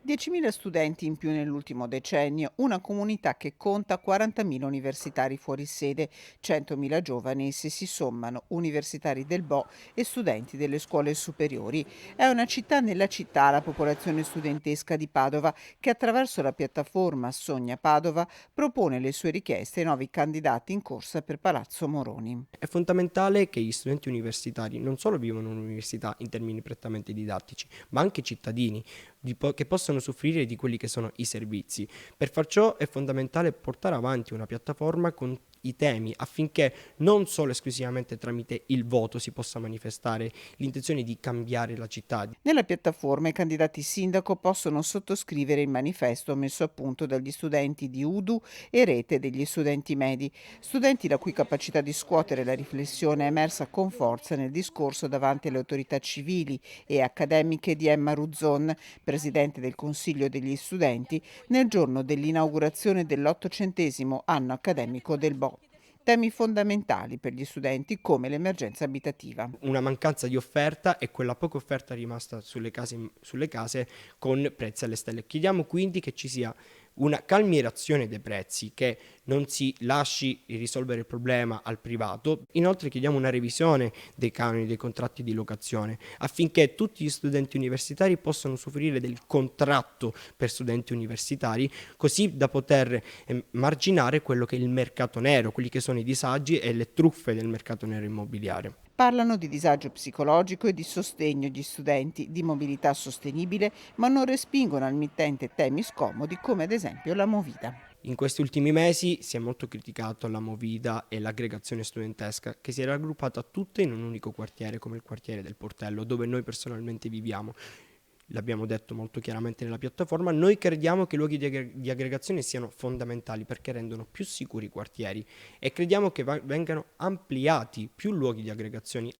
10.000 studenti in più nell'ultimo decennio, una comunità che conta 40.000 universitari fuori sede, 100.000 giovani se si sommano universitari del Bo e studenti delle scuole superiori. È una città nella città, la popolazione studentesca di Padova, che attraverso la piattaforma Sogna Padova propone le sue richieste ai nuovi candidati in corsa per Palazzo Moroni. È fondamentale che gli studenti universitari non solo vivano un'università in termini prettamente didattici, ma anche cittadini che possano soffrire di quelli che sono i servizi. Per far ciò è fondamentale portare avanti una piattaforma con i temi affinché non solo esclusivamente tramite il voto si possa manifestare l'intenzione di cambiare la città. Nella piattaforma i candidati sindaco possono sottoscrivere il manifesto messo a punto dagli studenti di UDU e Rete degli studenti medi, studenti la cui capacità di scuotere la riflessione è emersa con forza nel discorso davanti alle autorità civili e accademiche di Emma Ruzzon, presidente del Consiglio degli studenti, nel giorno dell'inaugurazione dell'800° anno accademico del Bo. Temi fondamentali per gli studenti come l'emergenza abitativa. Una mancanza di offerta e quella poca offerta rimasta sulle case con prezzi alle stelle. Chiediamo quindi che ci sia una calmierazione dei prezzi, che non si lasci risolvere il problema al privato. Inoltre chiediamo una revisione dei canoni dei contratti di locazione affinché tutti gli studenti universitari possano usufruire del contratto per studenti universitari, così da poter marginare quello che è il mercato nero, quelli che sono i disagi e le truffe del mercato nero immobiliare. Parlano di disagio psicologico e di sostegno agli studenti, di mobilità sostenibile, ma non respingono al mittente temi scomodi come ad esempio la movida. In questi ultimi mesi si è molto criticato la Movida e l'aggregazione studentesca che si è raggruppata tutte in un unico quartiere come il quartiere del Portello, dove noi personalmente viviamo. L'abbiamo detto molto chiaramente nella piattaforma, noi crediamo che i luoghi di aggregazione siano fondamentali perché rendono più sicuri i quartieri e crediamo che vengano ampliati più luoghi di aggregazione